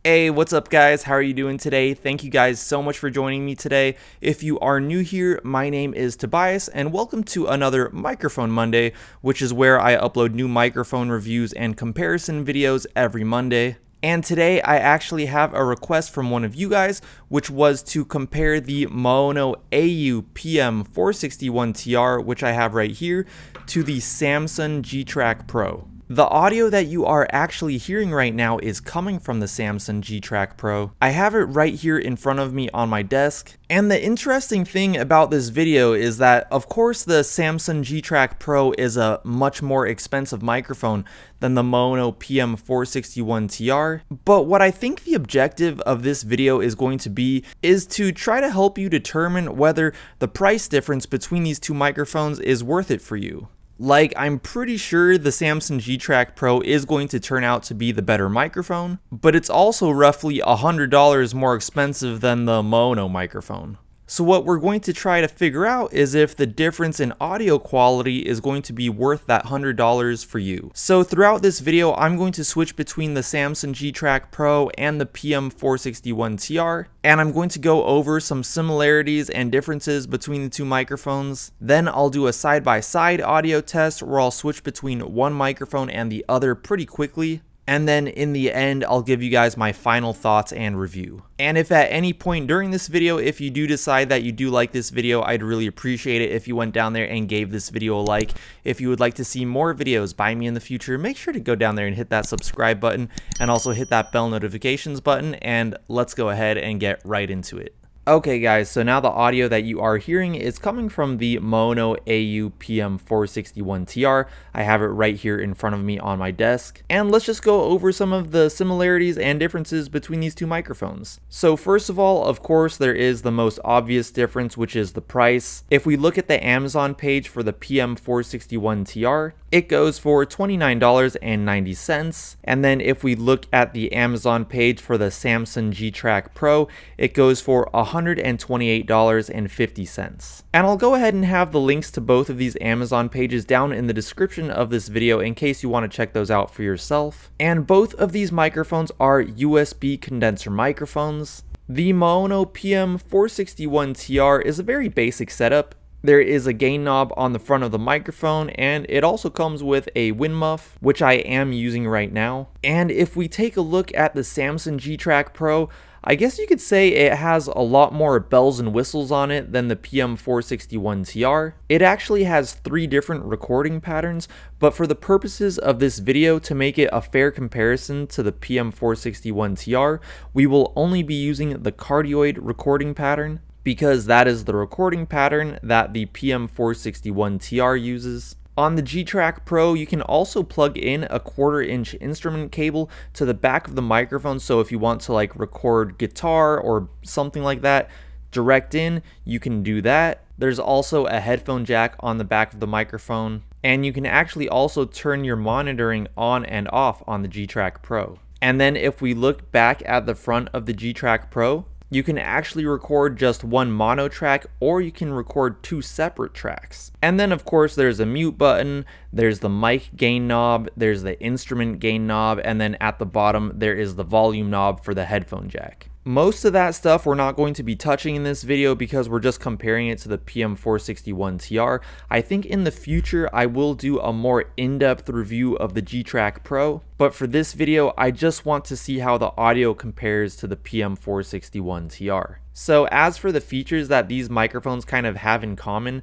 Hey, what's up guys? How are you doing today? Thank you guys so much for joining me today. If you are new here, my name is Tobias and welcome to another Microphone Monday, which is where I upload new microphone reviews and comparison videos every Monday. And today I actually have a request from one of you guys, which was to compare the MAONO AU-PM461TR, which I have right here, to the Samson G-Track Pro. The audio that you are actually hearing right now is coming from the Samson G-Track Pro. I have it right here in front of me on my desk. And the interesting thing about this video is that, of course, the Samson G-Track Pro is a much more expensive microphone than the MAONO PM461TR. But what I think the objective of this video is going to be is to try to help you determine whether the price difference between these two microphones is worth it for you. Like, I'm pretty sure the Samson G-Track Pro is going to turn out to be the better microphone, but it's also roughly $100 more expensive than the MAONO microphone. So what we're going to try to figure out is if the difference in audio quality is going to be worth that $100 for you. So throughout this video, I'm going to switch between the Samson G-Track Pro and the PM461TR, and I'm going to go over some similarities and differences between the two microphones. Then I'll do a side-by-side audio test where I'll switch between one microphone and the other pretty quickly. And then in the end, I'll give you guys my final thoughts and review. And if at any point during this video, if you do decide that you do like this video, I'd really appreciate it if you went down there and gave this video a like. If you would like to see more videos by me in the future, make sure to go down there and hit that subscribe button and also hit that bell notifications button, and let's go ahead and get right into it. Okay guys, so now the audio that you are hearing is coming from the MAONO AU-PM461TR. I have it right here in front of me on my desk. And let's just go over some of the similarities and differences between these two microphones. So first of all, of course, there is the most obvious difference, which is the price. If we look at the Amazon page for the PM461TR, it goes for $29.90. And then if we look at the Amazon page for the Samson G-Track Pro, it goes for $128.50. And I'll go ahead and have the links to both of these Amazon pages down in the description of this video in case you want to check those out for yourself. And both of these microphones are USB condenser microphones. The MAONO PM461TR is a very basic setup. There is a gain knob on the front of the microphone, and it also comes with a wind muff, which I am using right now. And if we take a look at the Samson G-Track Pro, I guess you could say it has a lot more bells and whistles on it than the PM461TR. It actually has 3 different recording patterns, but for the purposes of this video, to make it a fair comparison to the PM461TR, we will only be using the cardioid recording pattern, because that is the recording pattern that the PM461TR uses. On the G-Track Pro, you can also plug in a 1/4-inch instrument cable to the back of the microphone, so if you want to like record guitar or something like that direct in, you can do that. There's also a headphone jack on the back of the microphone, and you can actually also turn your monitoring on and off on the G-Track Pro. And then if we look back at the front of the G-Track Pro, you can actually record just one mono track, or you can record 2 separate tracks. And then of course there's a mute button, there's the mic gain knob, there's the instrument gain knob, and then at the bottom there is the volume knob for the headphone jack. Most of that stuff we're not going to be touching in this video because we're just comparing it to the PM461TR. I think in the future I will do a more in-depth review of the G-Track Pro, but for this video I just want to see how the audio compares to the PM461TR. So as for the features that these microphones kind of have in common,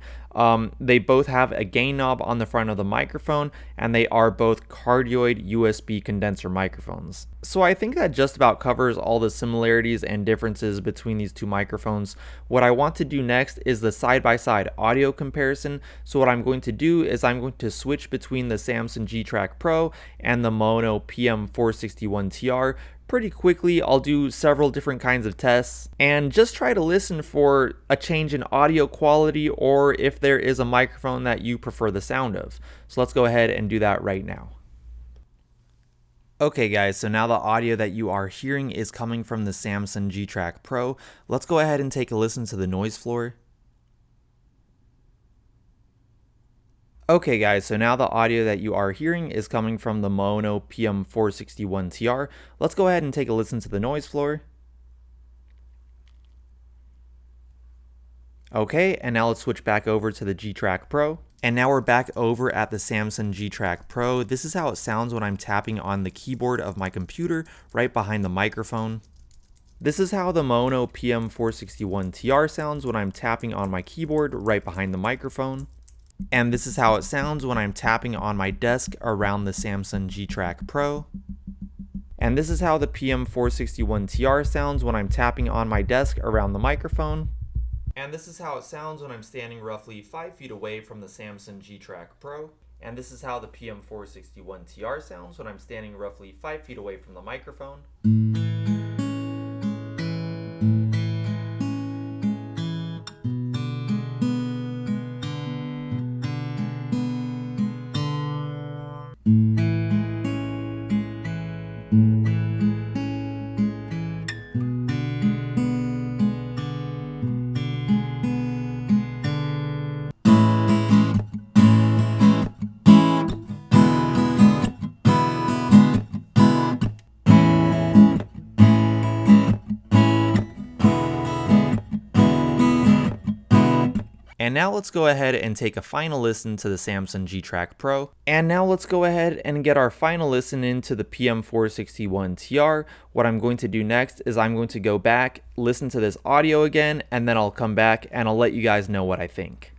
they both have a gain knob on the front of the microphone, and they are both cardioid USB condenser microphones. So I think that just about covers all the similarities and differences between these two microphones. What I want to do next is the side-by-side audio comparison. So what I'm going to do is I'm going to switch between the Samson G-Track Pro and the MAONO PM461TR. Pretty quickly. I'll do several different kinds of tests and just try to listen for a change in audio quality, or if there is a microphone that you prefer the sound of. So let's go ahead and do that right now. Okay guys, so now the audio that you are hearing is coming from the Samson G-Track Pro. Let's go ahead and take a listen to the noise floor. Okay guys, so now the audio that you are hearing is coming from the MAONO PM461TR. Let's go ahead and take a listen to the noise floor. Okay, and now let's switch back over to the G-Track Pro. And now we're back over at the Samson G-Track Pro. This is how it sounds when I'm tapping on the keyboard of my computer right behind the microphone. This is how the MAONO PM461TR sounds when I'm tapping on my keyboard right behind the microphone. And this is how it sounds when I'm tapping on my desk around the Samson G-Track Pro. And this is how the PM461TR sounds when I'm tapping on my desk around the microphone. And this is how it sounds when I'm standing roughly 5 feet away from the Samson G-Track Pro. And this is how the PM461TR sounds when I'm standing roughly 5 feet away from the microphone. And now let's go ahead and take a final listen to the Samson G-Track Pro. And now let's go ahead and get our final listen into the PM461TR. What I'm going to do next is I'm going to go back, listen to this audio again, and then I'll come back and I'll let you guys know what I think.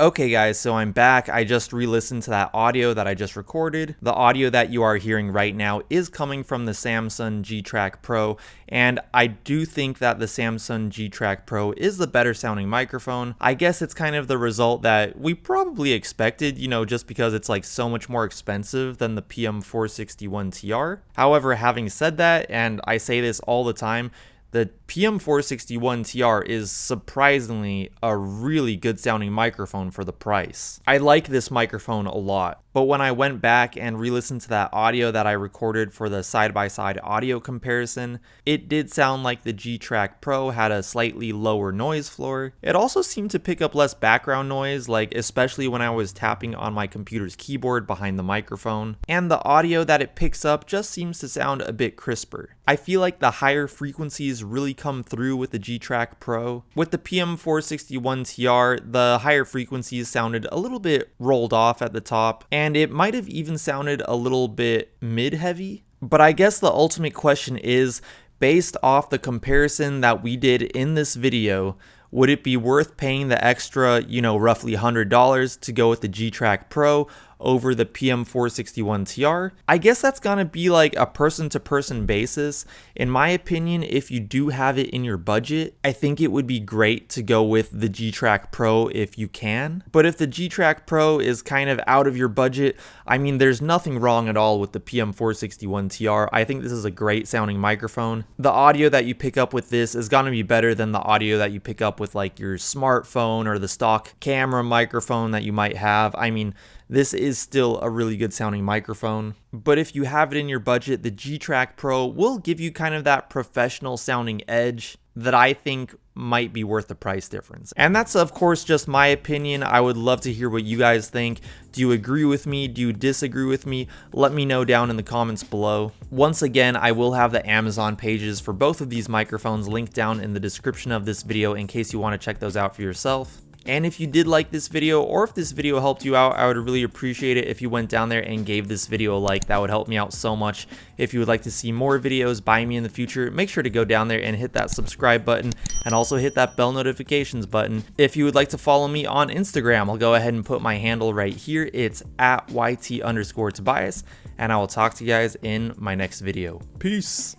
Okay guys, so I'm back. I just re-listened to that audio that I just recorded. The audio that you are hearing right now is coming from the Samson G-Track Pro, and I do think that the Samson G-Track Pro is the better sounding microphone. I guess it's kind of the result that we probably expected, you know, just because it's like so much more expensive than the PM461TR. However, having said that, and I say this all the time, the PM461TR is surprisingly a really good sounding microphone for the price. I like this microphone a lot, but when I went back and re-listened to that audio that I recorded for the side-by-side audio comparison, it did sound like the G-Track Pro had a slightly lower noise floor. It also seemed to pick up less background noise, like especially when I was tapping on my computer's keyboard behind the microphone, and the audio that it picks up just seems to sound a bit crisper. I feel like the higher frequencies really come through with the G-Track Pro. With the PM461TR, the higher frequencies sounded a little bit rolled off at the top, and it might have even sounded a little bit mid-heavy. But I guess the ultimate question is, based off the comparison that we did in this video, would it be worth paying the extra, you know, roughly $100 to go with the G-Track Pro over the PM461TR? I guess that's gonna be like a person-to-person basis. In my opinion, if you do have it in your budget, I think it would be great to go with the G-Track Pro if you can. But if the G-Track Pro is kind of out of your budget, I mean, there's nothing wrong at all with the PM461TR. I think this is a great sounding microphone. The audio that you pick up with this is gonna be better than the audio that you pick up with like your smartphone or the stock camera microphone that you might have. I mean, this is still a really good sounding microphone, but if you have it in your budget, the G-Track Pro will give you kind of that professional sounding edge that I think might be worth the price difference. And that's of course just my opinion. I would love to hear what you guys think. Do you agree with me? Do you disagree with me? Let me know down in the comments below. Once again, I will have the Amazon pages for both of these microphones linked down in the description of this video in case you want to check those out for yourself. And if you did like this video, or if this video helped you out, I would really appreciate it if you went down there and gave this video a like. That would help me out so much. If you would like to see more videos by me in the future, make sure to go down there and hit that subscribe button, and also hit that bell notifications button. If you would like to follow me on Instagram, I'll go ahead and put my handle right here. It's @YT_Tobias, and I will talk to you guys in my next video. Peace.